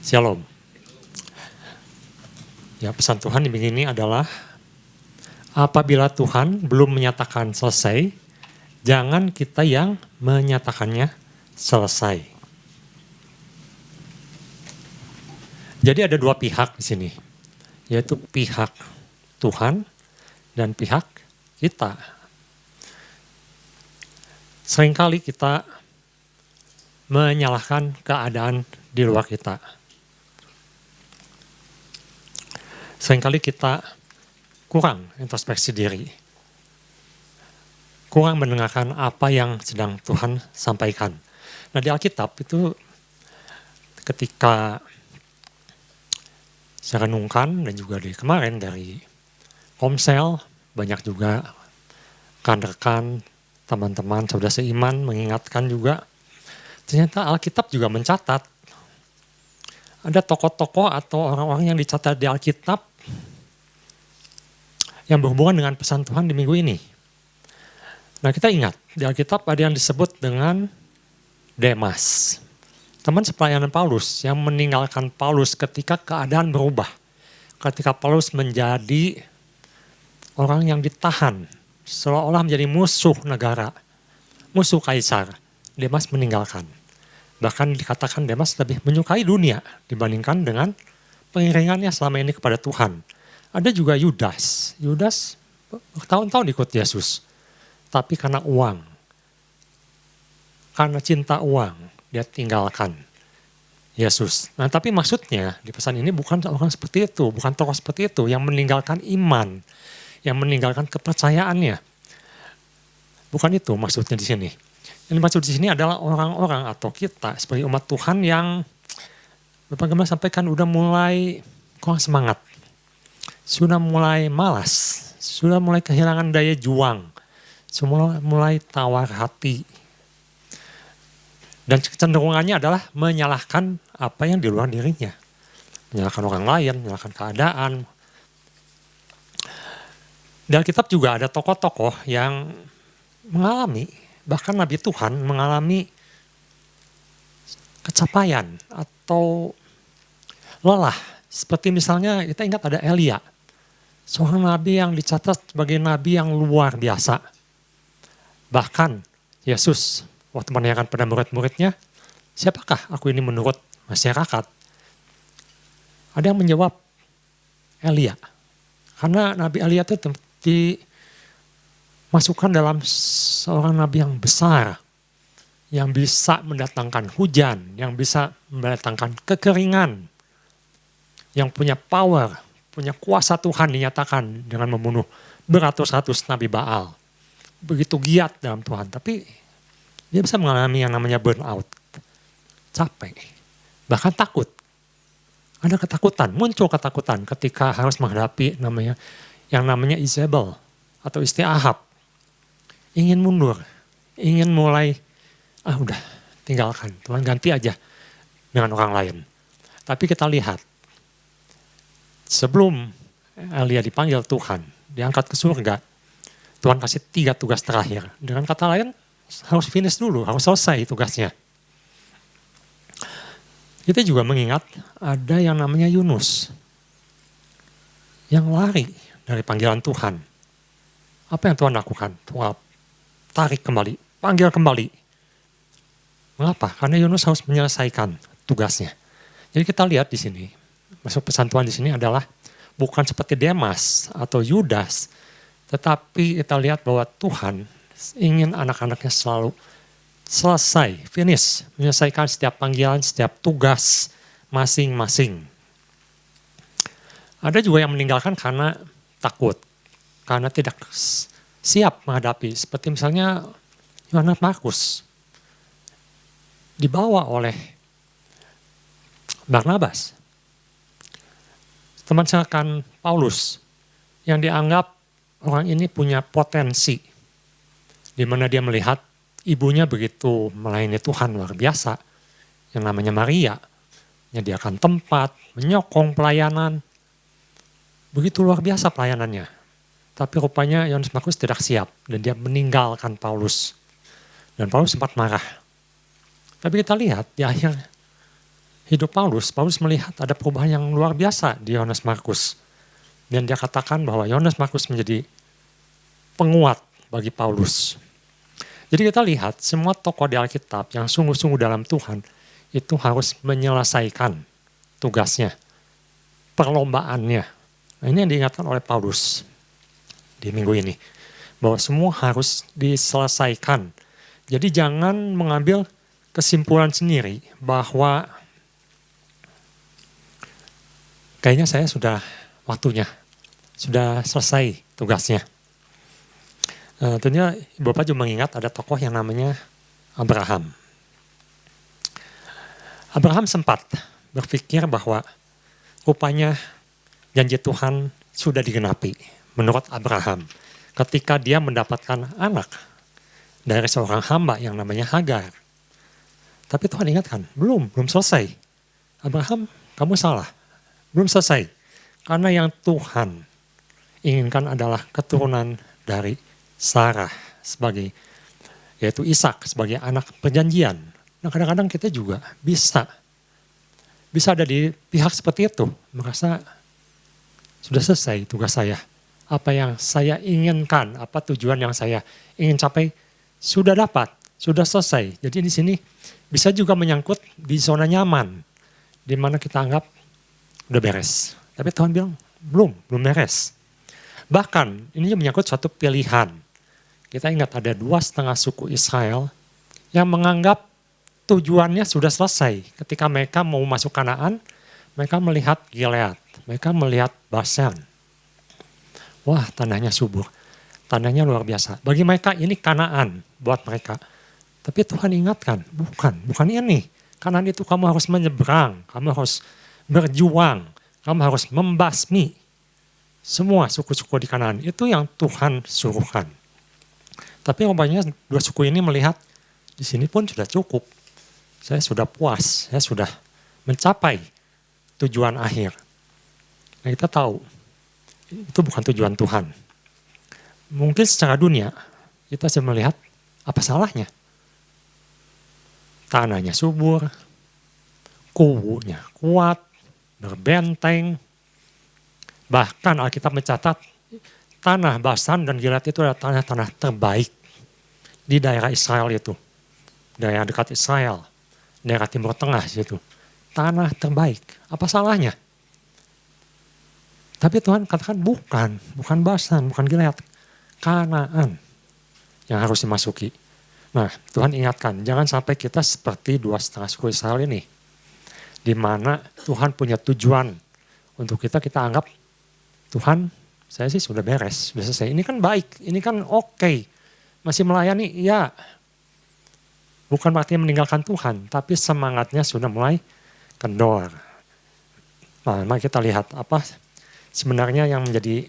Shalom. Ya, pesan Tuhan di minggu ini adalah apabila Tuhan belum menyatakan selesai, jangan kita yang menyatakannya selesai. Jadi ada dua pihak di sini, yaitu pihak Tuhan dan pihak kita. Seringkali kita menyalahkan keadaan di luar kita. Seringkali kita kurang introspeksi diri, kurang mendengarkan apa yang sedang Tuhan sampaikan. Nah, di Alkitab itu ketika saya renungkan dan juga di kemarin dari Komsel, banyak juga rekan-rekan, teman-teman, saudara seiman mengingatkan juga, ternyata Alkitab juga mencatat ada tokoh-tokoh atau orang-orang yang dicatat di Alkitab yang berhubungan dengan pesan Tuhan di minggu ini. Nah, kita ingat, di Alkitab ada yang disebut dengan Demas. Teman sepelayanan Paulus yang meninggalkan Paulus ketika keadaan berubah. Ketika Paulus menjadi orang yang ditahan, seolah-olah menjadi musuh negara, musuh kaisar. Demas meninggalkan. Bahkan dikatakan Demas lebih menyukai dunia dibandingkan dengan pengiringannya selama ini kepada Tuhan. Ada juga Yudas. Yudas bertahun-tahun ikut Yesus. Tapi karena uang, karena cinta uang, dia tinggalkan Yesus. Nah, tapi maksudnya di pesan ini bukan orang seperti itu, bukan tokoh seperti itu yang meninggalkan iman, yang meninggalkan kepercayaannya. Bukan itu maksudnya di sini. Yang dimaksud di sini adalah orang-orang atau kita sebagai umat Tuhan yang Bapak Gembala sampaikan udah mulai kurang semangat. Sudah mulai malas, sudah mulai kehilangan daya juang, sudah mulai tawar hati. Dan kecenderungannya adalah menyalahkan apa yang di luar dirinya. Menyalahkan orang lain, menyalahkan keadaan. Di Alkitab juga ada tokoh-tokoh yang mengalami, bahkan Nabi Tuhan mengalami kecapaian atau lelah. Seperti misalnya kita ingat ada Elia. Seorang nabi yang dicatat sebagai nabi yang luar biasa. Bahkan Yesus waktu menanyakan pada murid-muridnya, siapakah aku ini menurut masyarakat? Ada yang menjawab, Elia. Karena Nabi Elia itu dimasukkan dalam seorang nabi yang besar, yang bisa mendatangkan hujan, yang bisa mendatangkan kekeringan, yang punya power, punya kuasa Tuhan dinyatakan dengan membunuh beratus-ratus nabi Baal. Begitu giat dalam Tuhan, tapi dia bisa mengalami yang namanya burnout, capek, bahkan takut. Ada ketakutan, muncul ketakutan ketika harus menghadapi yang namanya Isabel atau istri Ahab. Ingin mundur, ingin mulai, udah tinggalkan, Tuhan ganti aja dengan orang lain. Tapi kita lihat, sebelum Elia dipanggil Tuhan, diangkat ke surga, Tuhan kasih 3 tugas terakhir. Dengan kata lain, harus finish dulu, harus selesai tugasnya. Kita juga mengingat ada yang namanya Yunus, yang lari dari panggilan Tuhan. Apa yang Tuhan lakukan? Tuhan tarik kembali, panggil kembali. Mengapa? Karena Yunus harus menyelesaikan tugasnya. Jadi kita lihat di sini, masuk pesan Tuhan di sini adalah bukan seperti Demas atau Yudas, tetapi kita lihat bahwa Tuhan ingin anak-anaknya selalu selesai, finish, menyelesaikan setiap panggilan, setiap tugas masing-masing. Ada juga yang meninggalkan karena takut, karena tidak siap menghadapi. Seperti misalnya Yohanes Markus, dibawa oleh Barnabas, teman sekan Paulus, yang dianggap orang ini punya potensi, di mana dia melihat ibunya begitu melayani Tuhan luar biasa, yang namanya Maria, menyediakan tempat, menyokong pelayanan, begitu luar biasa pelayanannya. Tapi rupanya Yohanes Markus tidak siap, dan dia meninggalkan Paulus. Dan Paulus sempat marah. Tapi kita lihat di akhir hidup Paulus melihat ada perubahan yang luar biasa di Yohanes Markus. Dan dia katakan bahwa Yohanes Markus menjadi penguat bagi Paulus. Jadi kita lihat semua tokoh di Alkitab yang sungguh-sungguh dalam Tuhan itu harus menyelesaikan tugasnya, perlombaannya. Nah, ini yang diingatkan oleh Paulus di minggu ini. Bahwa semua harus diselesaikan. Jadi jangan mengambil kesimpulan sendiri bahwa kayaknya saya sudah waktunya, sudah selesai tugasnya. Tentunya Bapak juga mengingat ada tokoh yang namanya Abraham. Abraham sempat berpikir bahwa rupanya janji Tuhan sudah digenapi menurut Abraham. Ketika dia mendapatkan anak dari seorang hamba yang namanya Hagar. Tapi Tuhan ingatkan, belum selesai. Abraham, kamu salah, belum selesai. Karena yang Tuhan inginkan adalah keturunan dari Sarah sebagai, yaitu Ishak sebagai anak perjanjian. Nah kadang-kadang kita juga bisa ada di pihak seperti itu, merasa sudah selesai tugas saya. Apa yang saya inginkan, apa tujuan yang saya ingin capai, sudah dapat, sudah selesai. Jadi di sini bisa juga menyangkut di zona nyaman, di mana kita anggap udah beres. Tapi Tuhan bilang, belum beres. Bahkan ini menyangkut suatu pilihan. Kita ingat ada 2,5 suku Israel yang menganggap tujuannya sudah selesai. Ketika mereka mau masuk Kanaan, mereka melihat Gilead, mereka melihat Basan. Wah, tanahnya subur, tanahnya luar biasa. Bagi mereka ini Kanaan buat mereka. Tapi Tuhan ingatkan, bukan ini. Kanaan itu kamu harus menyeberang, kamu harus berjuang, kamu harus membasmi semua suku-suku di Kanaan. Itu yang Tuhan suruhkan. Tapi rupanya 2 suku ini melihat di sini pun sudah cukup. Saya sudah puas, saya sudah mencapai tujuan akhir. Nah, kita tahu itu bukan tujuan Tuhan. Mungkin secara dunia kita bisa melihat apa salahnya. Tanahnya subur, kubunya kuat, berbenteng. Bahkan Alkitab mencatat tanah Basan dan Gilead itu adalah tanah-tanah terbaik di daerah Israel itu. Daerah dekat Israel, daerah Timur Tengah situ. Tanah terbaik. Apa salahnya? Tapi Tuhan katakan bukan Basan, bukan Gilead. Kanaan yang harus dimasuki. Nah, Tuhan ingatkan, jangan sampai kita seperti 2,5 suku Israel ini. Di mana Tuhan punya tujuan untuk kita anggap, Tuhan, saya sih sudah beres, sudah selesai. Ini kan baik, ini kan oke. Masih melayani, ya. Bukan berarti meninggalkan Tuhan, tapi semangatnya sudah mulai kendor. Nah, mari kita lihat apa sebenarnya yang menjadi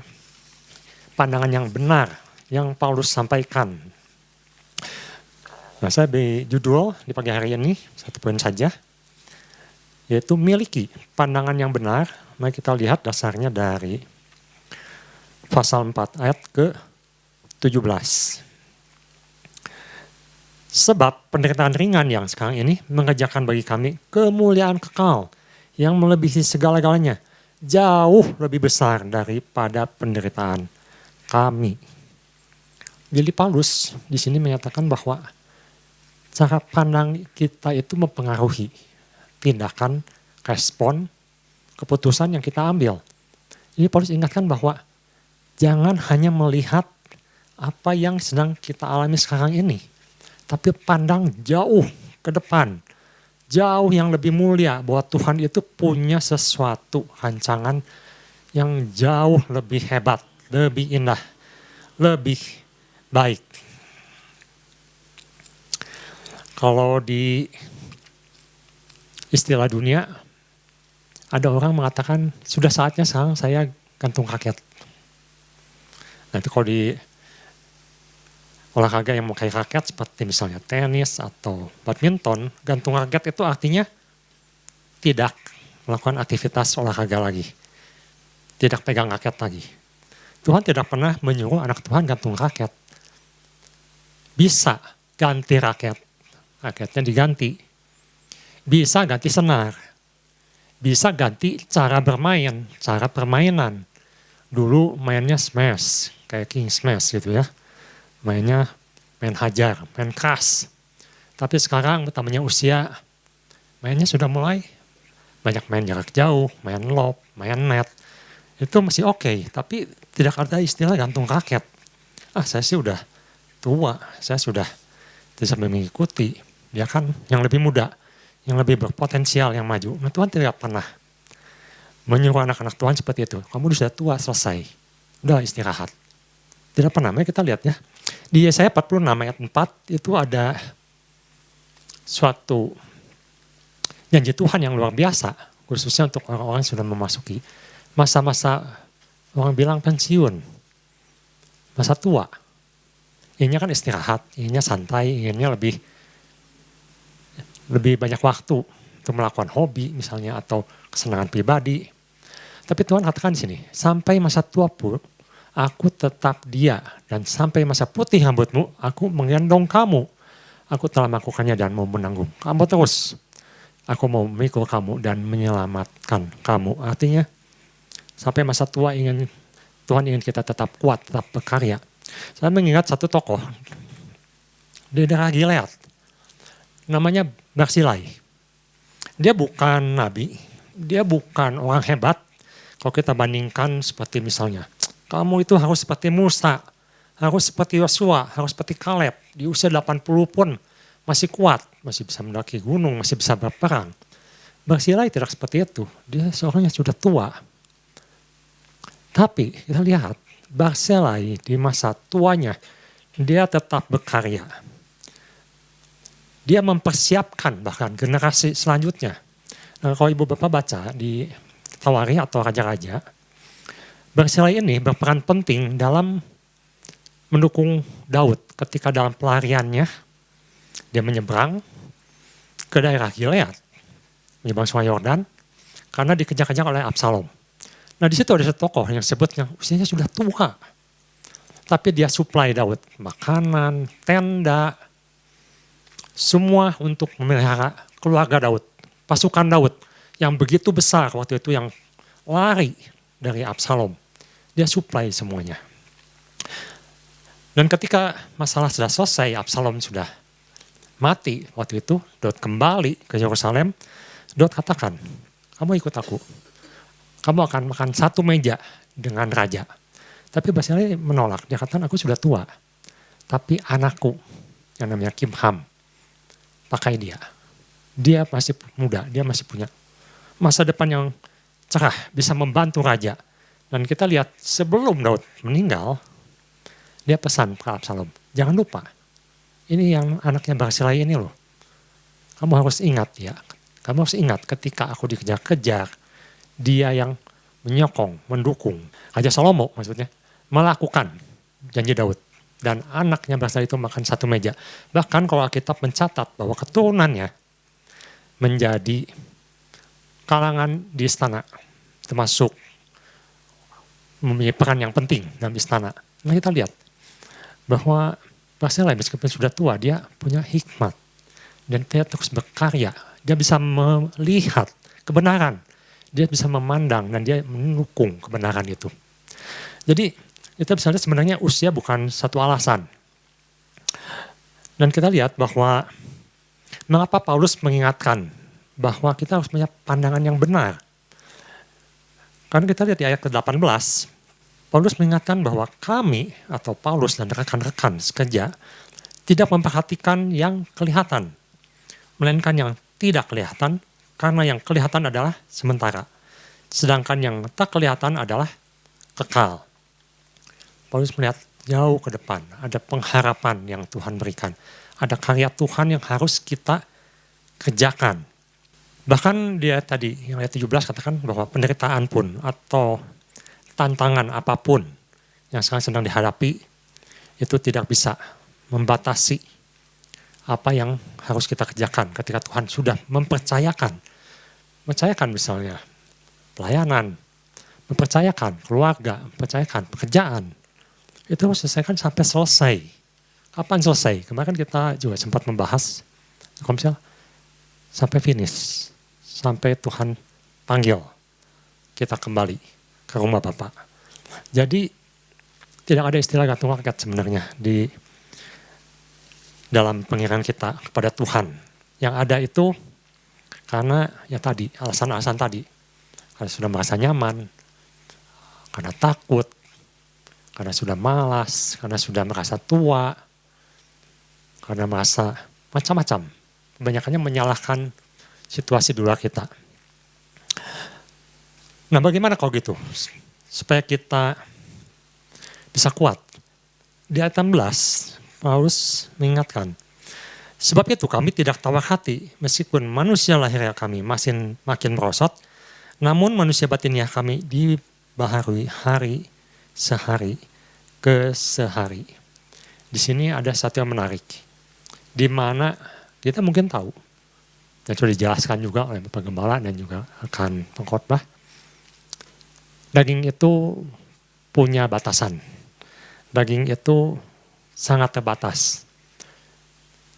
pandangan yang benar yang Paulus sampaikan. Nah, saya beri judul di pagi hari ini, 1 poin saja, yaitu miliki pandangan yang benar. Mari kita lihat dasarnya dari pasal 4 ayat ke-17. Sebab penderitaan ringan yang sekarang ini mengerjakan bagi kami kemuliaan kekal yang melebihi segala-galanya, jauh lebih besar daripada penderitaan kami. Jadi Paulus di sini menyatakan bahwa cara pandang kita itu mempengaruhi tindakan, respon, keputusan yang kita ambil. Jadi Paulus ingatkan bahwa jangan hanya melihat apa yang sedang kita alami sekarang ini, tapi pandang jauh ke depan, jauh yang lebih mulia bahwa Tuhan itu punya sesuatu rancangan yang jauh lebih hebat, lebih indah, lebih baik. Kalau di istilah dunia, ada orang mengatakan sudah saatnya sekarang saya gantung raket. Nah itu kalau di olahraga yang memakai raket seperti misalnya tenis atau badminton, gantung raket itu artinya tidak melakukan aktivitas olahraga lagi. Tidak pegang raket lagi. Tuhan tidak pernah menyuruh anak Tuhan gantung raket. Bisa ganti raket. Raketnya diganti. Bisa ganti senar. bisa ganti cara bermain, cara permainan. Dulu mainnya smash, kayak King Smash gitu ya. Mainnya main hajar, main keras. Tapi sekarang bertambahnya usia, mainnya sudah mulai banyak main jarak jauh, main lob, main net. Itu masih oke, tapi tidak ada istilah gantung raket. Saya sih udah tua, saya sudah tidak mengikuti. Dia kan yang lebih muda, yang lebih berpotensial, yang maju. Nah, Tuhan tidak pernah menyuruh anak-anak Tuhan seperti itu. Kamu sudah tua, selesai. Udah istirahat. Tidak pernah, mari kita lihat ya. Di Yesaya 46 ayat 4 itu ada suatu janji Tuhan yang luar biasa. Khususnya untuk orang-orang yang sudah memasuki masa-masa orang bilang pensiun. Masa tua. Inginnya kan istirahat, inginnya santai, inginnya lebih banyak waktu untuk melakukan hobi misalnya atau kesenangan pribadi. Tapi Tuhan katakan di sini, sampai masa tua pun aku tetap dia, dan sampai masa putih rambutmu aku menggendong kamu. Aku telah melakukannya dan mau menanggung kamu terus. Aku mau memikul kamu dan menyelamatkan kamu. Artinya sampai masa tua Tuhan ingin kita tetap kuat, tetap berkarya. Saya mengingat satu tokoh di daerah Gilead, namanya Barsilai. Dia bukan nabi, dia bukan orang hebat. Kalau kita bandingkan seperti misalnya, kamu itu harus seperti Musa, harus seperti Yosua, harus seperti Kaleb. Di usia 80 pun masih kuat, masih bisa mendaki gunung, masih bisa berperang. Barsilai tidak seperti itu, dia seorang yang sudah tua. Tapi kita lihat, Barsilai di masa tuanya, dia tetap berkarya. Dia mempersiapkan bahkan generasi selanjutnya. Nah, kalau ibu bapak baca di Tawarikh atau Raja-Raja, Barsilai ini berperan penting dalam mendukung Daud ketika dalam pelariannya dia menyeberang ke daerah Gilead, menyeberang Sungai Yordan karena dikejar-kejar oleh Absalom. Nah, di situ ada satu tokoh yang sebutnya usianya sudah tua, tapi dia supply Daud makanan, tenda, semua untuk memelihara keluarga Daud, pasukan Daud yang begitu besar waktu itu yang lari dari Absalom. Dia supply semuanya. Dan ketika masalah sudah selesai, Absalom sudah mati waktu itu, Daud kembali ke Yerusalem. Daud katakan, kamu ikut aku. Kamu akan makan satu meja dengan raja. Tapi Barsilai menolak, dia katakan aku sudah tua. Tapi anakku yang namanya Kimham, pakai dia. Dia masih muda, dia masih punya masa depan yang cerah, bisa membantu raja. Dan kita lihat sebelum Daud meninggal, dia pesan ke Absalom, jangan lupa, ini yang anaknya Barsilai ini loh. Kamu harus ingat ya, kamu harus ingat ketika aku dikejar-kejar, dia yang menyokong, mendukung. Raja Salomo maksudnya, melakukan janji Daud. Dan anaknya Barsilai itu makan satu meja. Bahkan kalau Alkitab mencatat bahwa keturunannya menjadi kalangan di istana, termasuk memiliki peran yang penting dalam istana. Nah, kita lihat bahwa Barsilai meskipun sudah tua, dia punya hikmat. Dan dia terus berkarya. Dia bisa melihat kebenaran. Dia bisa memandang dan dia mendukung kebenaran itu. Jadi kita bisa lihat sebenarnya usia bukan satu alasan. Dan kita lihat bahwa mengapa Paulus mengingatkan bahwa kita harus punya pandangan yang benar. Karena kita lihat di ayat ke-18, Paulus mengingatkan bahwa kami atau Paulus dan rekan-rekan sekerja tidak memperhatikan yang kelihatan, melainkan yang tidak kelihatan, karena yang kelihatan adalah sementara, sedangkan yang tak kelihatan adalah kekal. Paulus melihat jauh ke depan, ada pengharapan yang Tuhan berikan, ada karya Tuhan yang harus kita kerjakan. Bahkan dia tadi, yang ayat 17 katakan bahwa penderitaan pun atau tantangan apapun yang sekarang sedang dihadapi, itu tidak bisa membatasi apa yang harus kita kerjakan ketika Tuhan sudah mempercayakan misalnya pelayanan, mempercayakan keluarga, mempercayakan pekerjaan. Itu harus selesaikan sampai selesai. Kapan selesai? Kemarin kita juga sempat membahas, kalau misalnya sampai finish. Sampai Tuhan panggil kita kembali ke rumah Bapa. Jadi tidak ada istilah gantung rakyat sebenarnya di dalam pengiran kita kepada Tuhan. Yang ada itu karena ya tadi, alasan-alasan tadi. Karena sudah merasa nyaman, karena takut, karena sudah malas, karena sudah merasa tua, karena merasa macam-macam. Kebanyakannya menyalahkan situasi di luar kita. Nah, bagaimana kalau gitu? Supaya kita bisa kuat. Di ayat 16, Paulus mengingatkan, sebab itu kami tidak tawar hati, meskipun manusia lahirnya kami makin merosot, namun manusia batinnya kami dibaharui hari sehari ke sehari. Di sini ada satu yang menarik, di mana kita mungkin tahu, dan sudah dijelaskan juga oleh Bapak Gembala dan juga rekan pengkhotbah, daging itu punya batasan. Daging itu sangat terbatas.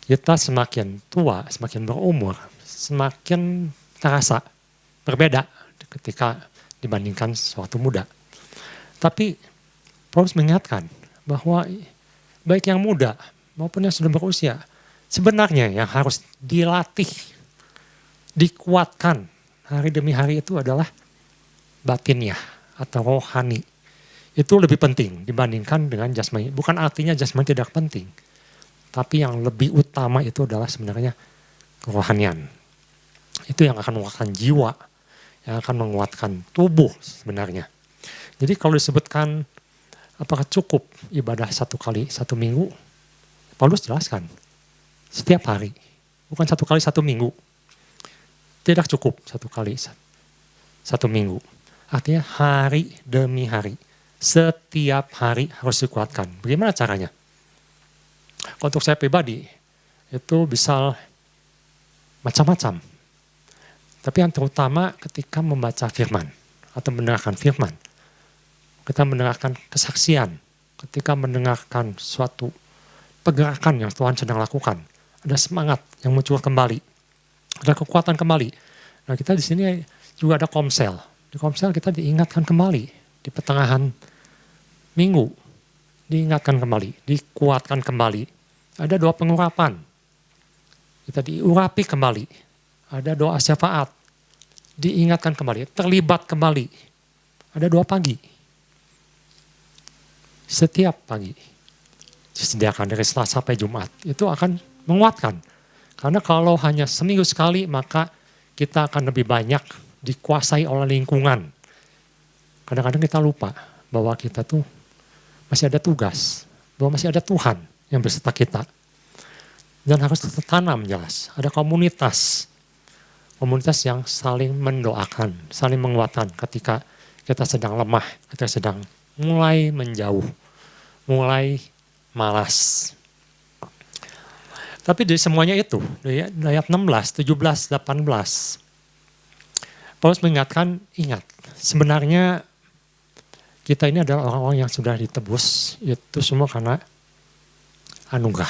Kita semakin tua, semakin berumur, semakin terasa berbeda ketika dibandingkan suatu muda. Tapi Paulus mengingatkan bahwa baik yang muda maupun yang sudah berusia, sebenarnya yang harus dilatih, dikuatkan hari demi hari itu adalah batinnya atau rohani. Itu lebih penting dibandingkan dengan jasmani. Bukan artinya jasmani tidak penting, tapi yang lebih utama itu adalah sebenarnya kerohanian. Itu yang akan menguatkan jiwa, yang akan menguatkan tubuh sebenarnya. Jadi kalau disebutkan apakah cukup ibadah 1 kali 1 minggu, Paulus jelaskan setiap hari, bukan 1 kali 1 minggu. Tidak cukup 1 kali 1 minggu. Artinya hari demi hari, setiap hari harus dikuatkan. Bagaimana caranya? Untuk saya pribadi, itu bisa macam-macam. Tapi yang terutama ketika membaca firman atau mendengarkan firman. Kita mendengarkan kesaksian, ketika mendengarkan suatu pergerakan yang Tuhan sedang lakukan. Ada semangat yang muncul kembali, ada kekuatan kembali. Nah, kita di sini juga ada komsel. Di komsel kita diingatkan kembali, di pertengahan minggu, diingatkan kembali, dikuatkan kembali. Ada doa pengurapan, kita diurapi kembali. Ada doa syafaat, diingatkan kembali, terlibat kembali. Ada doa pagi, setiap pagi, disediakan dari Selasa sampai Jumat, itu akan menguatkan. Karena kalau hanya seminggu sekali, maka kita akan lebih banyak dikuasai oleh lingkungan. Kadang-kadang kita lupa bahwa kita tuh masih ada tugas, bahwa masih ada Tuhan yang beserta kita. Dan harus tertanam jelas, ada komunitas yang saling mendoakan, saling menguatkan ketika kita sedang lemah, kita sedang mulai menjauh, mulai malas. Tapi dari semuanya itu, dari ayat 16, 17, 18, Paulus mengingatkan, ingat, sebenarnya kita ini adalah orang-orang yang sudah ditebus, itu semua karena anugerah.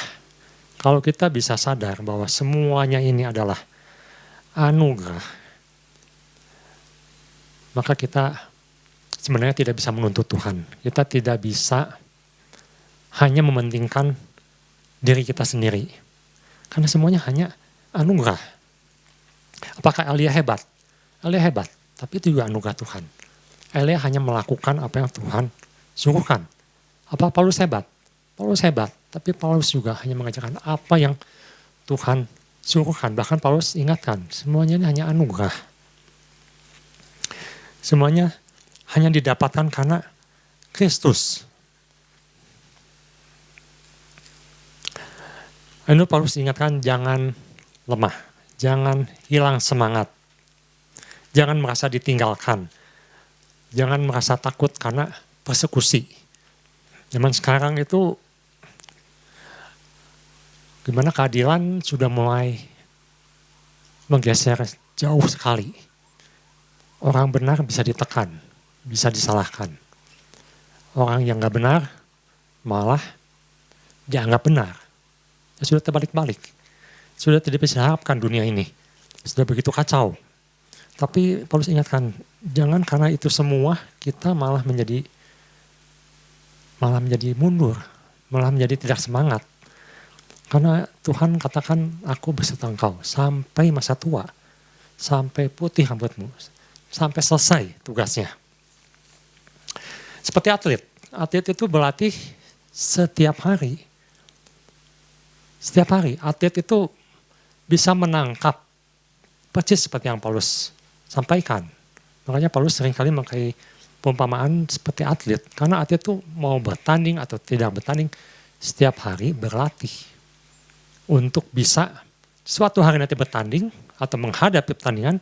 Kalau kita bisa sadar bahwa semuanya ini adalah anugerah, maka kita sebenarnya tidak bisa menuntut Tuhan. Kita tidak bisa hanya mementingkan diri kita sendiri. Karena semuanya hanya anugerah. Apakah Elia hebat? Elia hebat, tapi itu juga anugerah Tuhan. Elia hanya melakukan apa yang Tuhan suruhkan. Apa Paulus hebat? Paulus hebat, tapi Paulus juga hanya mengajarkan apa yang Tuhan suruhkan. Bahkan Paulus ingatkan, semuanya ini hanya anugerah. Semuanya hanya didapatkan karena Kristus. Lalu Paulus ingatkan jangan lemah, jangan hilang semangat, jangan merasa ditinggalkan, jangan merasa takut karena persekusi. Zaman sekarang itu gimana keadilan sudah mulai menggeser jauh sekali. Orang benar bisa ditekan, bisa disalahkan. Orang yang gak benar malah dianggap benar. Ya, sudah terbalik-balik. Sudah tidak bisa diharapkan dunia ini. Sudah begitu kacau. Tapi Paulus ingatkan, jangan karena itu semua kita malah menjadi mundur, malah menjadi tidak semangat. Karena Tuhan katakan, aku beserta engkau sampai masa tua, sampai putih rambutmu, sampai selesai tugasnya. Seperti atlet itu berlatih setiap hari. Setiap hari atlet itu bisa menangkap persis seperti yang Paulus sampaikan. Makanya Paulus seringkali memakai perumpamaan seperti atlet. Karena atlet itu mau bertanding atau tidak bertanding, setiap hari berlatih. Untuk bisa suatu hari nanti bertanding atau menghadapi pertandingan,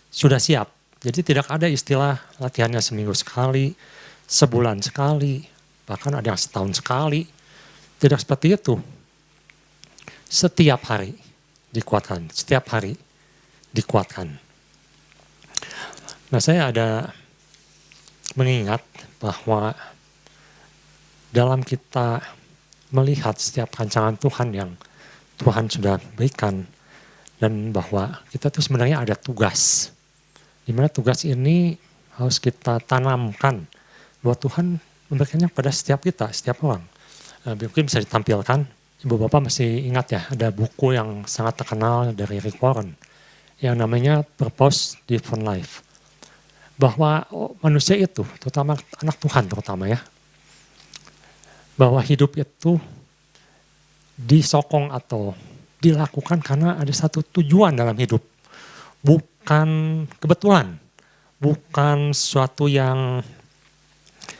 sudah siap. Jadi tidak ada istilah latihannya seminggu sekali, sebulan sekali, bahkan ada yang setahun sekali. Tidak seperti itu. Setiap hari dikuatkan, setiap hari dikuatkan. Nah, saya ada mengingat bahwa dalam kita melihat setiap rancangan Tuhan yang Tuhan sudah berikan, dan bahwa kita tuh sebenarnya ada tugas. Di mana tugas ini harus kita tanamkan bahwa Tuhan memberikannya pada setiap kita, setiap orang. Mungkin bisa ditampilkan. Ibu Bapak masih ingat ya, ada buku yang sangat terkenal dari Rick Warren yang namanya Purpose Driven Life. Bahwa manusia itu, terutama anak Tuhan terutama ya, bahwa hidup itu disokong atau dilakukan karena ada satu tujuan dalam hidup. Bukan kebetulan, bukan sesuatu yang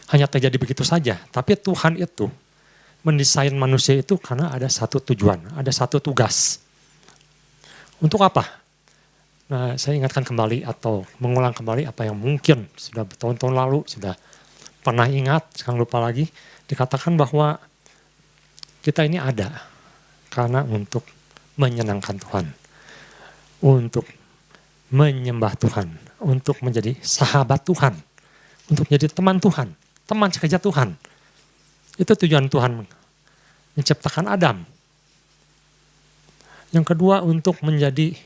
hanya terjadi begitu saja, tapi Tuhan itu mendesain manusia itu karena ada satu tujuan, ada satu tugas. Untuk apa? Nah, saya ingatkan kembali atau mengulang kembali apa yang mungkin sudah bertahun-tahun lalu, sudah pernah ingat, sekarang lupa lagi. Dikatakan bahwa kita ini ada karena untuk menyenangkan Tuhan, untuk menyembah Tuhan, untuk menjadi sahabat Tuhan, untuk menjadi teman Tuhan, teman sekerja Tuhan. Itu tujuan Tuhan menciptakan Adam. Yang kedua, untuk menjadi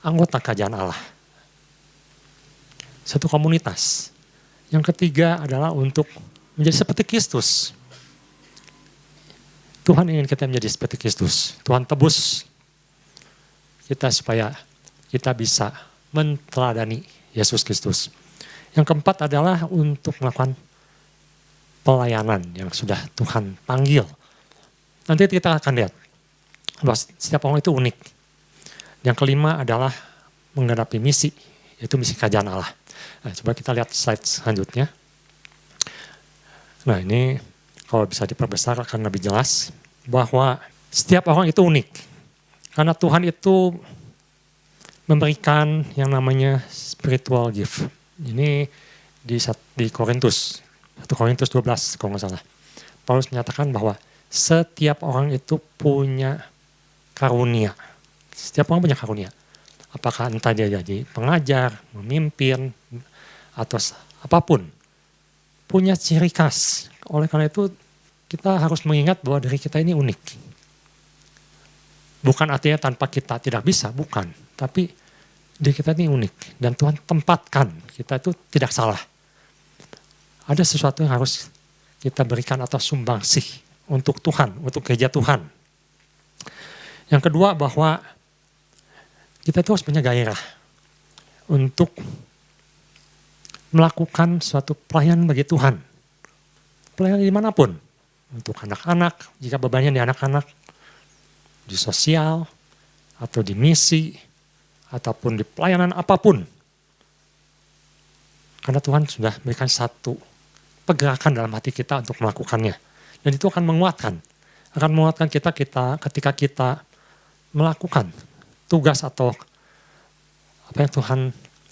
anggota kerajaan Allah. Satu komunitas. Yang ketiga adalah untuk menjadi seperti Kristus. Tuhan ingin kita menjadi seperti Kristus. Tuhan tebus kita supaya kita bisa meneladani Yesus Kristus. Yang keempat adalah untuk melakukan pelayanan yang sudah Tuhan panggil. Nanti kita akan lihat bahwa setiap orang itu unik. Yang kelima adalah menggenapi misi, yaitu misi kerajaan Allah. Nah, coba kita lihat slide selanjutnya. Nah, ini kalau bisa diperbesar akan lebih jelas bahwa setiap orang itu unik. Karena Tuhan itu memberikan yang namanya spiritual gift. Ini di Korintus 1 Korintus 12 kalau nggak salah. Paulus menyatakan bahwa setiap orang itu punya karunia. Setiap orang punya karunia. Apakah entah dia jadi pengajar, memimpin, atau apapun. Punya ciri khas. Oleh karena itu kita harus mengingat bahwa diri kita ini unik. Bukan artinya tanpa kita tidak bisa, bukan. Tapi diri kita ini unik. Dan Tuhan tempatkan kita itu tidak salah. Ada sesuatu yang harus kita berikan atau sumbangsih untuk Tuhan, untuk gereja Tuhan. Yang kedua bahwa kita itu harus punya gairah untuk melakukan suatu pelayanan bagi Tuhan. Pelayanan dimanapun. Untuk anak-anak, jika bebannya di anak-anak, di sosial, atau di misi, ataupun di pelayanan apapun. Karena Tuhan sudah berikan satu pergerakan dalam hati kita untuk melakukannya. Dan itu akan menguatkan. Akan menguatkan kita ketika kita melakukan tugas atau apa yang Tuhan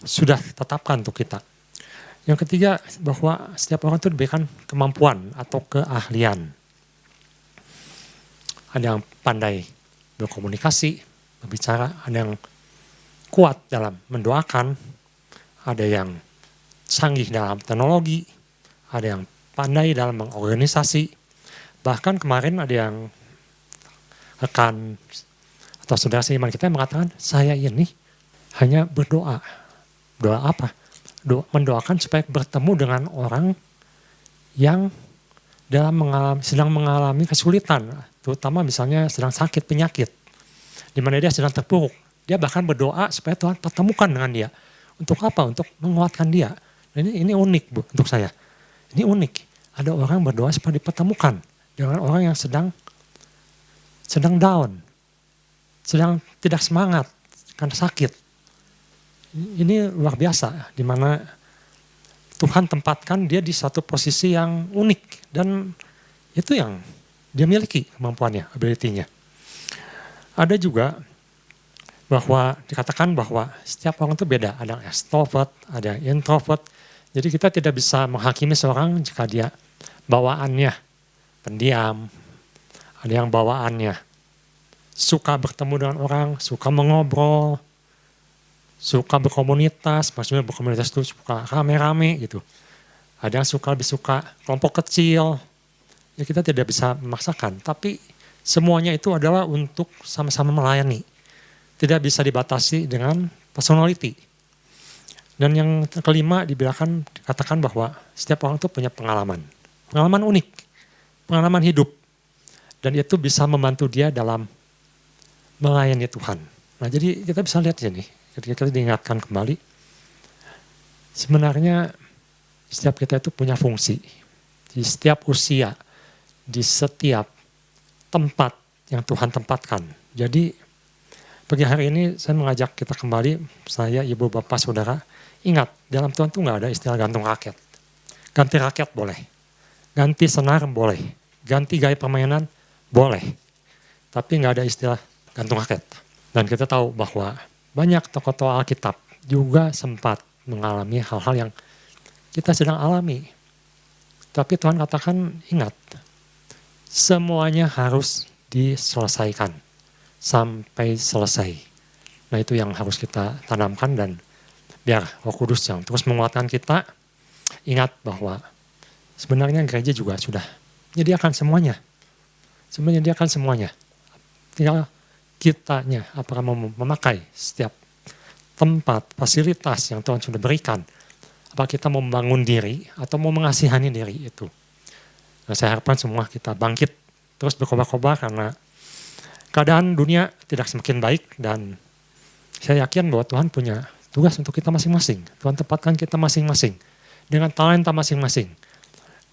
sudah tetapkan untuk kita. Yang ketiga, bahwa setiap orang itu diberikan kemampuan atau keahlian. Ada yang pandai berkomunikasi, berbicara, ada yang kuat dalam mendoakan, ada yang canggih dalam teknologi, ada yang pandai dalam mengorganisasi. Bahkan kemarin ada yang rekan atau saudara seiman kita yang mengatakan, saya ini hanya berdoa Doa apa? Mendoakan supaya bertemu dengan orang yang sedang mengalami kesulitan, terutama misalnya sedang sakit penyakit, di mana dia sedang terpuruk. Dia bahkan berdoa supaya Tuhan pertemukan dengan dia. Untuk apa? Untuk menguatkan dia. Dan ini unik Bu, untuk saya. Ini unik. Ada orang berdoa supaya dipertemukan dengan orang yang sedang down, sedang tidak semangat karena sakit. Ini luar biasa, di mana Tuhan tempatkan dia di satu posisi yang unik. Dan itu yang dia miliki kemampuannya, ability-nya. Ada juga bahwa dikatakan bahwa setiap orang itu beda. Ada yang extrovert, ada yang introvert. Jadi kita tidak bisa menghakimi seorang jika dia bawaannya pendiam. Ada yang bawaannya suka bertemu dengan orang, suka mengobrol, suka berkomunitas, maksudnya berkomunitas itu suka rame-rame gitu. Ada yang lebih suka kelompok kecil, ya kita tidak bisa memaksakan, tapi semuanya itu adalah untuk sama-sama melayani. Tidak bisa dibatasi dengan personality. Dan yang kelima dikatakan bahwa setiap orang itu punya pengalaman unik, pengalaman hidup. Dan itu bisa membantu dia dalam melayani Tuhan. Nah jadi kita bisa lihat sini, ketika kita diingatkan kembali, sebenarnya setiap kita itu punya fungsi. Di setiap usia, di setiap tempat yang Tuhan tempatkan. Jadi pagi hari ini saya mengajak kita kembali, saya, ibu, bapak, saudara, ingat dalam Tuhan itu nggak ada istilah gantung raket. Ganti raket boleh, ganti senar boleh, ganti gaya permainan boleh. Tapi nggak ada istilah gantung raket. Dan kita tahu bahwa banyak tokoh-tokoh Alkitab juga sempat mengalami hal-hal yang kita sedang alami. Tapi Tuhan katakan, ingat, semuanya harus diselesaikan sampai selesai. Nah itu yang harus kita tanamkan, dan biar Roh Kudus yang terus menguatkan kita. Ingat bahwa sebenarnya gereja juga sudah menyediakan semuanya. Sebenarnya menyediakan semuanya. Tinggal kitanya apakah mau memakai setiap tempat, fasilitas yang Tuhan sudah berikan. Apa kita mau membangun diri atau mau mengasihani diri itu. Nah, saya harapkan semua kita bangkit terus berkobar-kobar, karena keadaan dunia tidak semakin baik, dan saya yakin bahwa Tuhan punya tugas untuk kita masing-masing. Tuhan tempatkan kita masing-masing dengan talenta masing-masing,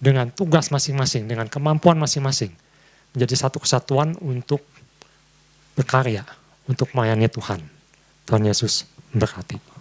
dengan tugas masing-masing, dengan kemampuan masing-masing, menjadi satu kesatuan untuk berkarya, untuk melayani Tuhan. Tuhan Yesus memberkati.